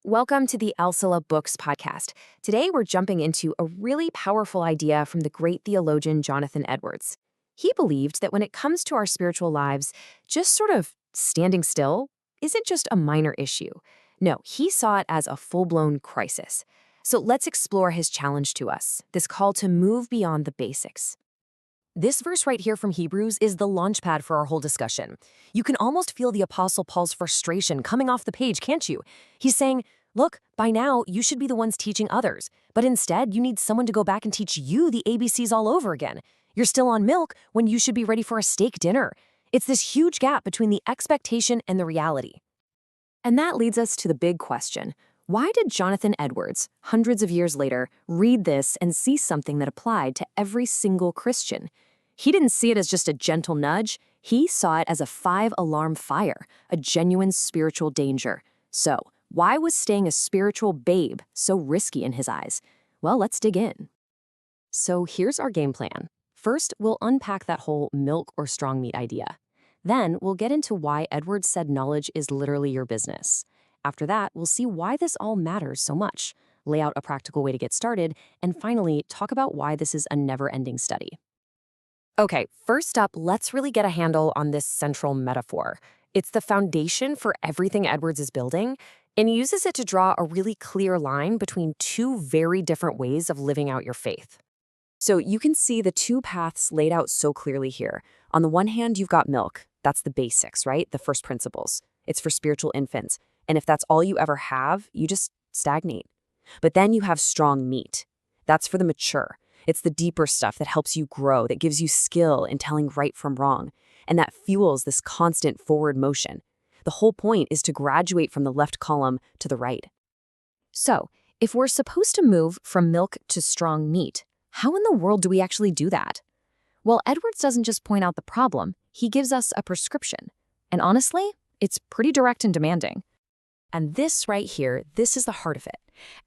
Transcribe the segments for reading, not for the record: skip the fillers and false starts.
Welcome to the Elselah Books podcast. Today we're jumping into a really powerful idea from the great theologian Jonathan Edwards. He believed that when it comes to our spiritual lives, just sort of standing still isn't just a minor issue. No, he saw it as a full-blown crisis. So let's explore his challenge to us, this call to move beyond the basics. This verse right here from Hebrews is the launchpad for our whole discussion. You can almost feel the Apostle Paul's frustration coming off the page, can't you? He's saying, look, by now you should be the ones teaching others, but instead you need someone to go back and teach you the ABCs all over again. You're still on milk when you should be ready for a steak dinner. It's this huge gap between the expectation and the reality. And that leads us to the big question. Why did Jonathan Edwards, hundreds of years later, read this and see something that applied to every single Christian? He didn't see it as just a gentle nudge. He saw it as a 5-alarm fire, a genuine spiritual danger. So, why was staying a spiritual babe so risky in his eyes? Well, let's dig in. So here's our game plan. First, we'll unpack that whole milk or strong meat idea. Then, we'll get into why Edwards said knowledge is literally your business. After that, we'll see why this all matters so much, lay out a practical way to get started, and finally, talk about why this is a never-ending study. Okay, first up, let's really get a handle on this central metaphor. It's the foundation for everything Edwards is building, and he uses it to draw a really clear line between two very different ways of living out your faith. So you can see the two paths laid out so clearly here. On the one hand, you've got milk. That's the basics, right? The first principles. It's for spiritual infants. And if that's all you ever have, you just stagnate. But then you have strong meat. That's for the mature. It's the deeper stuff that helps you grow, that gives you skill in telling right from wrong, and that fuels this constant forward motion. The whole point is to graduate from the left column to the right. So, if we're supposed to move from milk to strong meat, how in the world do we actually do that? Well, Edwards doesn't just point out the problem, he gives us a prescription. And honestly, it's pretty direct and demanding. And this right here, this is the heart of it.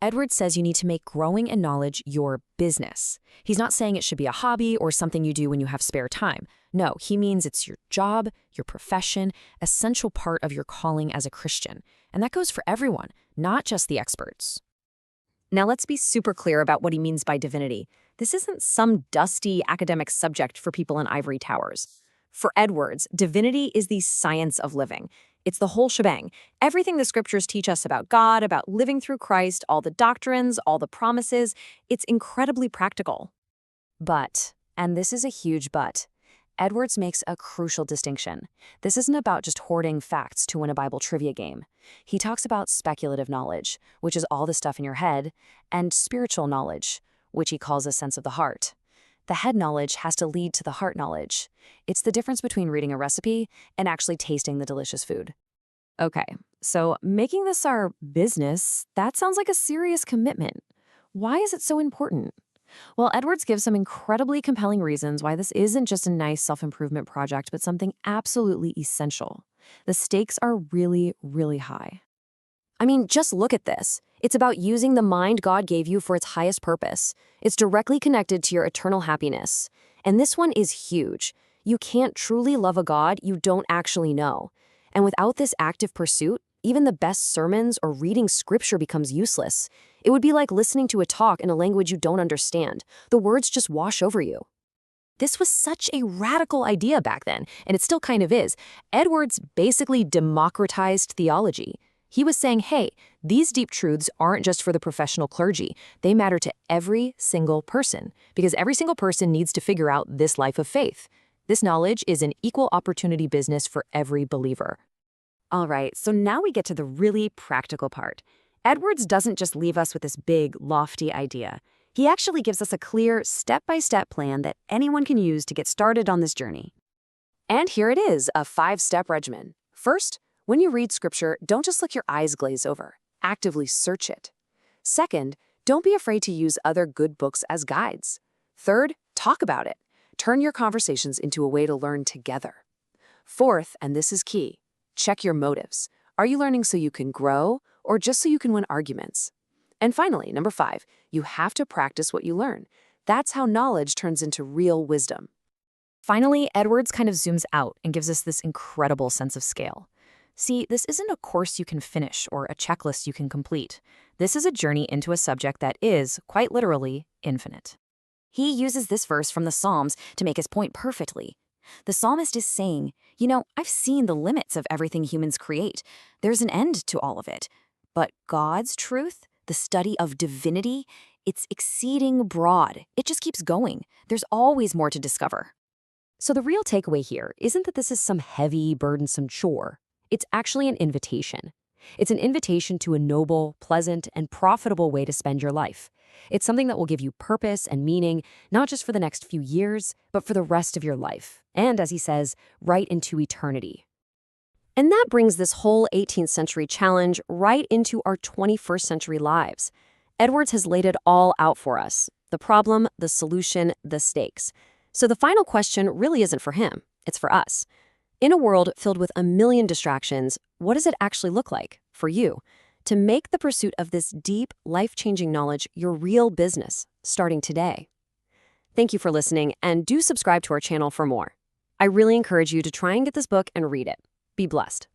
Edwards says you need to make growing in knowledge your business. He's not saying it should be a hobby or something you do when you have spare time. No, he means it's your job, your profession, essential part of your calling as a Christian. And that goes for everyone, not just the experts. Now let's be super clear about what he means by divinity. This isn't some dusty academic subject for people in ivory towers. For Edwards, divinity is the science of living. It's the whole shebang. Everything the scriptures teach us about God, about living through Christ, all the doctrines, all the promises, it's incredibly practical. But, and this is a huge but, Edwards makes a crucial distinction. This isn't about just hoarding facts to win a Bible trivia game. He talks about speculative knowledge, which is all the stuff in your head, and spiritual knowledge, which he calls a sense of the heart. The head knowledge has to lead to the heart knowledge. It's the difference between reading a recipe and actually tasting the delicious food. Okay, so making this our business, that sounds like a serious commitment. Why is it so important? Well, Edwards gives some incredibly compelling reasons why this isn't just a nice self-improvement project, but something absolutely essential. The stakes are really, really high. I mean, just look at this. It's about using the mind God gave you for its highest purpose. It's directly connected to your eternal happiness. And this one is huge. You can't truly love a God you don't actually know. And without this active pursuit, even the best sermons or reading scripture becomes useless. It would be like listening to a talk in a language you don't understand. The words just wash over you. This was such a radical idea back then, and it still kind of is. Edwards basically democratized theology. He was saying, hey, these deep truths aren't just for the professional clergy. They matter to every single person, because every single person needs to figure out this life of faith. This knowledge is an equal opportunity business for every believer. All right, so now we get to the really practical part. Edwards doesn't just leave us with this big, lofty idea. He actually gives us a clear, step-by-step plan that anyone can use to get started on this journey. And here it is, a 5-step regimen. First, when you read scripture, don't just let your eyes glaze over. Actively search it. Second, don't be afraid to use other good books as guides. Third, talk about it. Turn your conversations into a way to learn together. Fourth, and this is key, check your motives. Are you learning so you can grow or just so you can win arguments? And finally, number 5, you have to practice what you learn. That's how knowledge turns into real wisdom. Finally, Edwards kind of zooms out and gives us this incredible sense of scale. See, this isn't a course you can finish or a checklist you can complete. This is a journey into a subject that is, quite literally, infinite. He uses this verse from the Psalms to make his point perfectly. The psalmist is saying, I've seen the limits of everything humans create. There's an end to all of it. But God's truth, the study of divinity, it's exceeding broad. It just keeps going. There's always more to discover. So the real takeaway here isn't that this is some heavy, burdensome chore. It's actually an invitation. It's an invitation to a noble, pleasant, and profitable way to spend your life. It's something that will give you purpose and meaning, not just for the next few years, but for the rest of your life. And, as he says, right into eternity. And that brings this whole 18th century challenge right into our 21st century lives. Edwards has laid it all out for us. The problem, the solution, the stakes. So the final question really isn't for him. It's for us. In a world filled with a million distractions, what does it actually look like for you to make the pursuit of this deep, life-changing knowledge your real business, starting today? Thank you for listening, and do subscribe to our channel for more. I really encourage you to try and get this book and read it. Be blessed.